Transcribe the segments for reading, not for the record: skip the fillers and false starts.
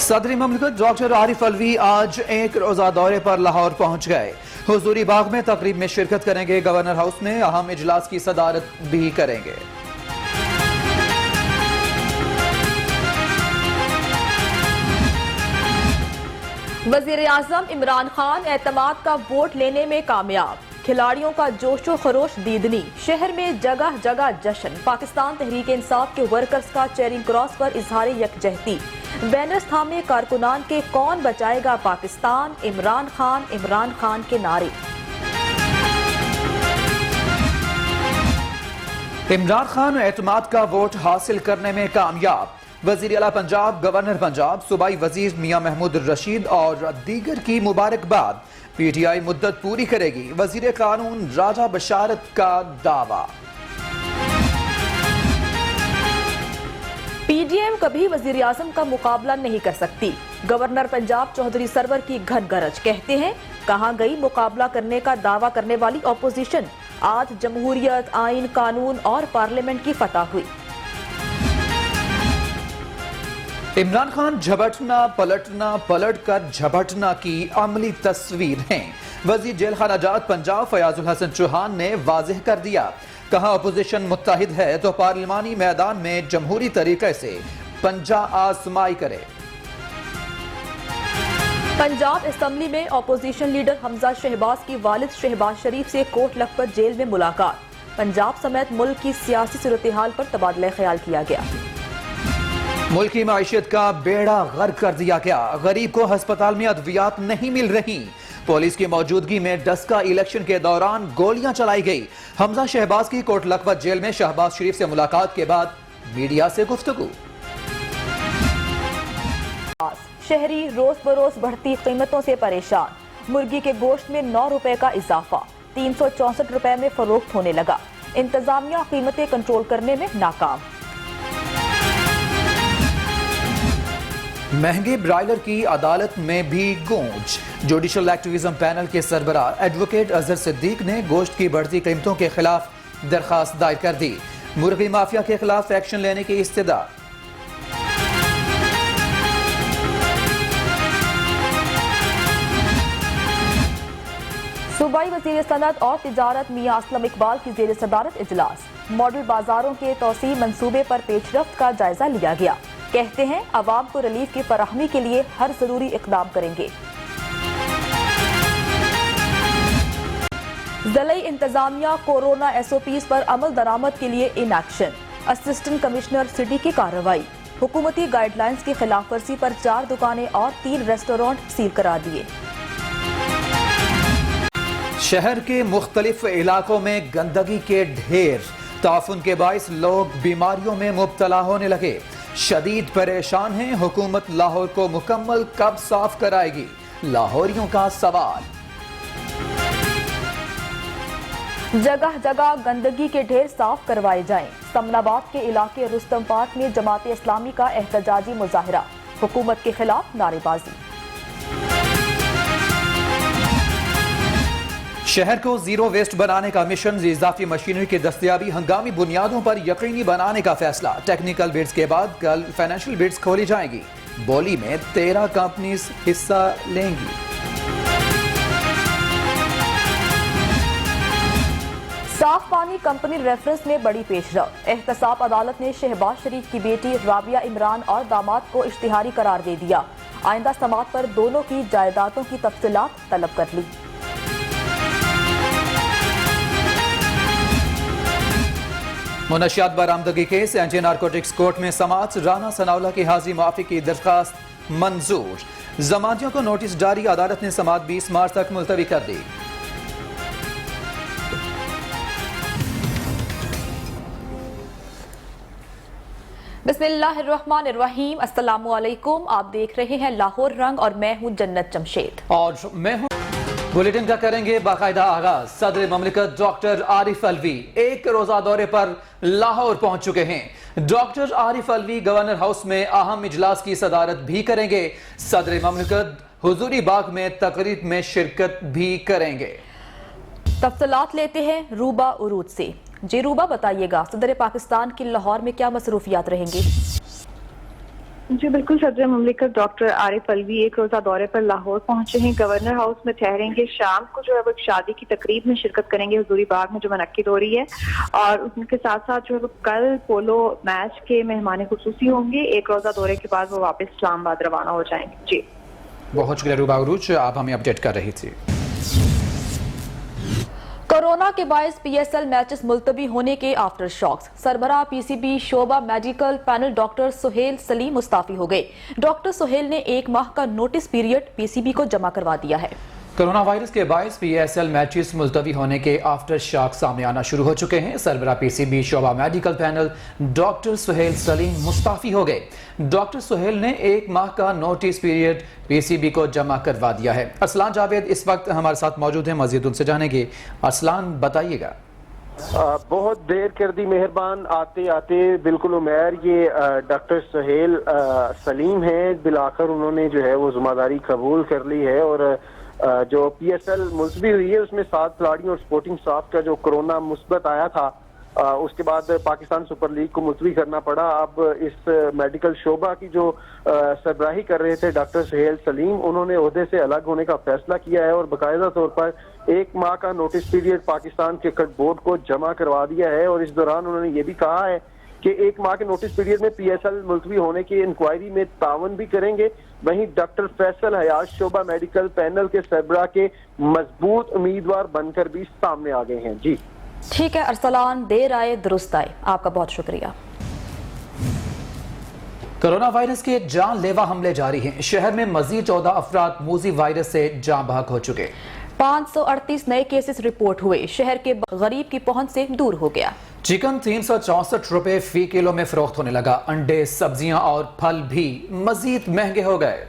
صدر مملکت ڈاکٹر عارف الوی آج ایک روزہ دورے پر لاہور پہنچ گئے۔ حضوری باغ میں تقریب میں شرکت کریں گے، گورنر ہاؤس میں اہم اجلاس کی صدارت بھی کریں گے۔ وزیر اعظم عمران خان اعتماد کا ووٹ لینے میں کامیاب، کھلاڑیوں کا جوش و خروش دیدنی، شہر میں جگہ جگہ جشن، پاکستان تحریک انصاف کے ورکرز کا چیرنگ کراس پر اظہار یکجہتی، بینرز تھامے کارکنان کے کون بچائے گا پاکستان، عمران خان کے نعرے۔ عمران خان اعتماد کا ووٹ حاصل کرنے میں کامیاب، وزیر اعلیٰ پنجاب، گورنر پنجاب، صوبائی وزیر میاں محمود الرشید اور دیگر کی مبارکباد۔ پی ٹی آئی مدت پوری کرے گی، وزیر قانون راجہ بشارت کا دعویٰ۔ پی ڈی ایم کبھی وزیر اعظم کا مقابلہ نہیں کر سکتی، گورنر پنجاب چودھری سرور کی گھن گرج، کہتے ہیں کہاں گئی مقابلہ کرنے کا دعویٰ کرنے والی اپوزیشن، آج جمہوریت، آئین، قانون اور پارلیمنٹ کی فتح ہوئی۔ عمران خان جھپٹنا پلٹنا، پلٹ کر جھپٹنا کی عملی تصویر ہیں، وزیر جیل خانہ جات پنجاب فیاض الحسن چوہان نے واضح کر دیا، کہا اپوزیشن متحد ہے تو پارلیمانی میدان میں جمہوری طریقے سے پنجہ آزمائی کرے۔ پنجاب اسمبلی میں اپوزیشن لیڈر حمزہ شہباز کی والد شہباز شریف سے کوٹ لکھپت جیل میں ملاقات، پنجاب سمیت ملک کی سیاسی صورتحال پر تبادلہ خیال کیا گیا۔ ملکی معیشت کا بیڑا غرق کر دیا گیا، غریب کو ہسپتال میں ادویات نہیں مل رہی، پولیس کی موجودگی میں ڈسکا الیکشن کے دوران گولیاں چلائی گئی۔ حمزہ شہباز کی کوٹ لکھپت جیل میں شہباز شریف سے ملاقات کے بعد میڈیا سے گفتگو۔ شہری روز بروز بڑھتی قیمتوں سے پریشان، مرغی کے گوشت میں 9 روپے کا اضافہ، 364 روپے میں فروخت ہونے لگا، انتظامیہ قیمتیں کنٹرول کرنے میں ناکام۔ مہنگے برائلر کی عدالت میں بھی گونج، جوڈیشل ایکٹیویزم پینل کے سربراہ ایڈوکیٹ اظہر صدیق نے گوشت کی بڑھتی قیمتوں کے خلاف درخواست دائر کر دی، مرغی مافیا کے خلاف ایکشن لینے کی استدعا۔ صوبائی وزیر صنعت اور تجارت میاں اسلم اقبال کی زیر صدارت اجلاس، ماڈل بازاروں کے توسیع منصوبے پر پیش رفت کا جائزہ لیا گیا، کہتے ہیں عوام کو ریلیف کی فراہمی کے لیے ہر ضروری اقدام کریں گے۔ ضلعی انتظامیہ کورونا ایس او پیز پر عمل درآمد کے لیے in action, assistant commissioner city کی کارروائی، حکومتی گائیڈ لائنز کی خلاف ورزی پر 4 دکانیں اور 3 ریسٹورانٹ سیل کرا دیے۔ شہر کے مختلف علاقوں میں گندگی کے ڈھیر، تعفن کے باعث لوگ بیماریوں میں مبتلا ہونے لگے، شدید پریشان ہیں، حکومت لاہور کو مکمل کب صاف کرائے گی، لاہوریوں کا سوال۔ جگہ جگہ گندگی کے ڈھیر صاف کروائے جائیں، سمن آباد کے علاقے رستم پارک میں جماعت اسلامی کا احتجاجی مظاہرہ، حکومت کے خلاف نعرے بازی۔ شہر کو زیرو ویسٹ بنانے کا مشن، اضافی مشینری کی دستیابی ہنگامی بنیادوں پر یقینی بنانے کا فیصلہ، ٹیکنیکل بڈز کے بعد کل فائنینشیل بڈز کھولی جائیں گی، بولی میں 13 کمپنیز حصہ لیں گی۔ صاف پانی کمپنی ریفرنس میں بڑی پیش رفت، احتساب عدالت نے شہباز شریف کی بیٹی رابعہ عمران اور داماد کو اشتہاری قرار دے دیا، آئندہ سماعت پر دونوں کی جائیدادوں کی تفصیلات طلب کر لی۔ منشیات برآمدگی کیس، اینٹی نارکوٹکس کورٹ میں سماعت، رانا ثناءاللہ کی حاضری معافی کی درخواست منظور، ضمانتیوں کو نوٹس جاری، عدالت نے سماعت 20 مارچ تک ملتوی کر دی۔ بسم اللہ الرحمن الرحیم، السلام علیکم، آپ دیکھ رہے ہیں لاہور رنگ اور میں ہوں جنت جمشید اور میں ہوں۔ بلیٹن کا کریں گے باقاعدہ آغاز، صدر مملکت ڈاکٹر عارف الوی ایک روزہ دورے پر لاہور پہنچ چکے ہیں۔ ڈاکٹر عارف الوی گورنر ہاؤس میں اہم اجلاس کی صدارت بھی کریں گے، صدر مملکت حضوری باغ میں تقریب میں شرکت بھی کریں گے۔ تفصیلات لیتے ہیں روبا عروج سے۔ جی روبا، بتائیے گا صدر پاکستان کی لاہور میں کیا مصروفیات رہیں گی؟ जी बिल्कुल, सदर मुमलिकत डॉक्टर आरिफ अलवी एक रोजा दौरे पर लाहौर पहुंचे हैं। गवर्नर हाउस में ठहरेंगे, शाम को जो है वो एक शादी की तकरीब में शिरकत करेंगे हुजूरी बाग में जो मुनक्किद हो रही है, और उनके साथ साथ जो है वो कल पोलो मैच के मेहमान खुसूसी होंगे। एक रोजा दौरे के बाद वो वापस इस्लामाबाद रवाना हो जाएंगे। जी बहुत शुक्रिया रूबा उरूज, आप हमें अपडेट कर रही थी। कोरोना के बायस पीएसएल मैचेस मुलतवी होने के आफ्टर शॉक्स। सरबराह पीसीबी शोबा medical panel doctor Suhail Saleem मुस्ताफी हो गए। डॉक्टर सुहेल ने 1 माह का नोटिस पीरियड पीसीबी को जमा करवा दिया है। कोरोना वायरस के बायस पीएसएल मैचेस मुलतवी होने के आफ्टर शॉक सामने आना शुरू हो चुके हैं। सरबराह पीसीबी शोबा medical panel doctor Suhail Saleem मुस्ताफी हो गए। डॉक्टर सुहेल ने 1 माह का नोटिस पीरियड पीसीबी को जमा करवा दिया है। अरसलान जावेद इस वक्त हमारे साथ मौजूद हैं, मजीद उनसे जानेंगे। अरसलान बताइएगा। बहुत देर कर दी मेहरबान, आते आते बिल्कुल उमैर ये डॉक्टर सुहेल सलीम हैं। बिलाकर उन्होंने जो है वो जिम्मेदारी कबूल कर ली है, और जो पीएसएल मुलतवी हुई है उसमें 7 खिलाड़ियों और स्पोर्टिंग स्टाफ का जो कोरोना मुस्बत आया था, उसके बाद पाकिस्तान सुपर लीग को मुलतवी करना पड़ा। अब इस मेडिकल शोबा की जो सरबराही कर रहे थे डॉक्टर सुहेल सलीम, उन्होंने ओहदे से अलग होने का फैसला किया है और बाकायदा तौर पर 1 माह का notice period Pakistan cricket board को जमा करवा दिया है। और इस दौरान उन्होंने ये भी कहा है कि 1 माह के नोटिस पीरियड में पीएसएल मुलतवी होने की इंक्वायरी में तावन भी करेंगे। वहीं डॉक्टर फैसल हयात शोबा मेडिकल पैनल के सरबराह के मजबूत उम्मीदवार बनकर भी सामने आ गए हैं। जी ठीक है अरसलान, देर आए दुरुस्त आए, आपका बहुत शुक्रिया। कोरोना वायरस के जानलेवा हमले जारी हैं। शहर में मजीद 14 अफराद मूजी वायरस से जाँ बहक हो चुके। 538 नए केसेस रिपोर्ट हुए। शहर के गरीब की पहुंच से दूर हो गया। चिकन 364 रुपए फी किलो में फरोख्त होने लगा। अंडे, सब्जियां और फल भी मजीद महंगे हो गए।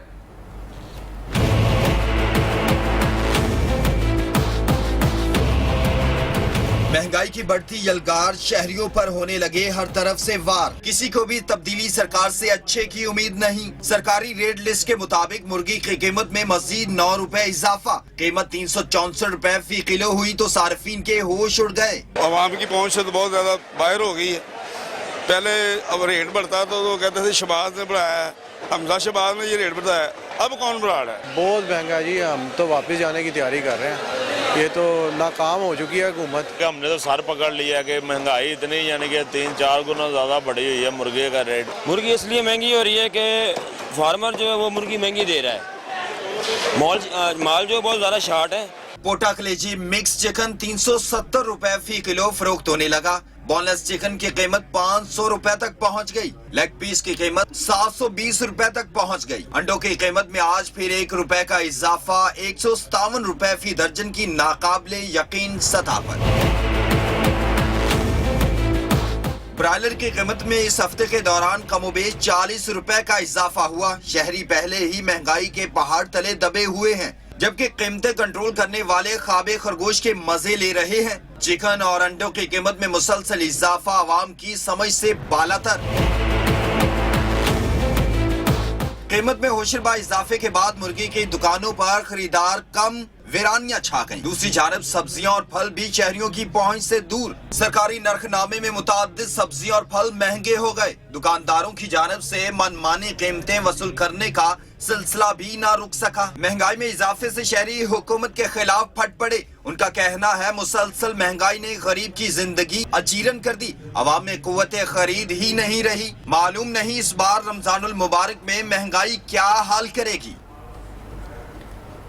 महंगाई की बढ़ती यलगार, शहरियों पर होने लगे हर तरफ से वार। किसी को भी तब्दीली सरकार से अच्छे की उम्मीद नहीं। सरकारी रेट लिस्ट के मुताबिक मुर्गी की कीमत में मजीद 9 रुपए इजाफा। कीमत 364 रुपए फी किलो हुई तो सार्फिन के होश उड़ गए। आवाम की पहुंच से तो बहुत ज्यादा बाहर हो गई है। पहले अब रेट बढ़ता तो कहते थे शहबाज ने बढ़ाया है, हमजा शहबाज ने ये रेट बढ़ाया, अब कौन बढ़ा रहा है? बहुत महंगा जी, हम तो वापस जाने की तैयारी कर रहे हैं। ये तो नाकाम हो चुकी है हुकूमत। हमने तो सर पकड़ लिया कि महंगाई इतनी, यानी कि 3-4 गुना ज्यादा बढ़ी हुई है मुर्गे का रेट। मुर्गी इसलिए महंगी हो रही है कि फार्मर जो है वो मुर्गी महंगी दे रहा है। माल जो बहुत ज्यादा शार्ट है। पोटा कलेजी मिक्स चिकन 370 रुपए फी किलो फरोख्त होने लगा। बोनलेस चिकन की कीमत 500 रुपए तक पहुंच गई। लेग पीस की कीमत 720 रुपए तक पहुंच गई। अंडों की कीमत में आज फिर 1 रुपए का इजाफा। 157 रुपए फी दर्जन की नाकाबिले यकीन सतह पर। ब्रायलर की कीमत में इस हफ्ते के दौरान कमोबेश 40 रुपए का इजाफा हुआ। शहरी पहले ही महंगाई के पहाड़ तले दबे हुए हैं, जबकि कीमतें कंट्रोल करने वाले ख्वाबे खरगोश के मजे ले रहे हैं। चिकन और अंडों की कीमत में मुसलसल इजाफा आवाम की समझ से बालातर। कीमत में होशरबा इजाफे के बाद मुर्गी की दुकानों पर खरीदार कम, वीरानियां छा गईं। दूसरी जानब सब्जियां और फल भी शहरियों की पहुंच से दूर। सरकारी नरखनामे में मुताद्दिद सब्जियां और फल महंगे हो गए। दुकानदारों की जानब से मनमानी कीमतें वसूल करने का सिलसिला भी ना रुक सका। महंगाई में इजाफे से शहरी हुकूमत के खिलाफ फट पड़े। उनका कहना है मुसलसल महंगाई ने गरीब की जिंदगी अजीरन कर दी। अवाम में कुव्वत खरीद ही नहीं रही। मालूम नहीं इस बार रमजानुल मुबारक में महंगाई क्या हाल करेगी।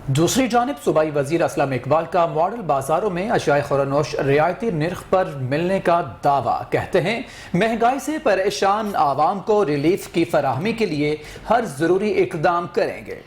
दूसरी जानिब सूबाई वजीर असलम इकबाल का मॉडल बाजारों में अशियाए खुरानोश रियायती निर्ख पर मिलने का दावा। कहते हैं महंगाई से परेशान आवाम को रिलीफ की फराहमी के लिए हर जरूरी इकदाम करेंगे।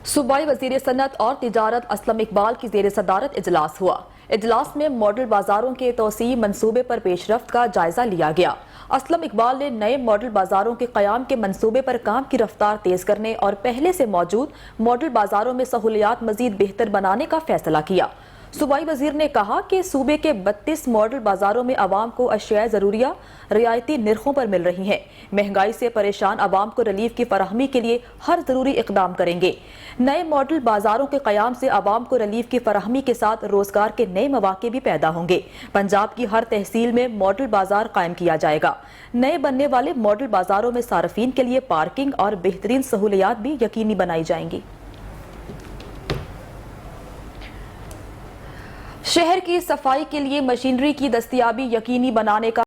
सूबाई वजीर सनत और तिजारत असलम इकबाल की जेर सदारत इजलास हुआ। इजलास में मॉडल बाजारों के तोसी मंसूबे पर पेशरफ्त का जायजा लिया गया। असलम इकबाल ने नए मॉडल बाजारों के क़याम के मंसूबे पर काम की रफ्तार तेज करने और पहले से मौजूद मॉडल बाजारों में सहूलियात मजीद बेहतर बनाने का फैसला किया। सूबाई वजीर ने कहा कि सूबे के 32 मॉडल बाजारों में आवाम को अशियाए ज़रूरिया रियायती निर्खों पर मिल रही हैं। महंगाई से परेशान आवाम को रिलीफ की फराहमी के लिए हर ज़रूरी इकदाम करेंगे। नए मॉडल बाजारों के क़याम से आवाम को रिलीफ की फराहमी के साथ रोजगार के नए मौके भी पैदा होंगे। पंजाब की हर तहसील में मॉडल बाजार कायम किया जाएगा। नए बनने वाले मॉडल बाजारों में सार्फिन के लिए पार्किंग और बेहतरीन सहूलियात भी यकीनी बनाई जाएंगी। शहर की सफाई के लिए मशीनरी की दस्तयाबी यकीनी बनाने का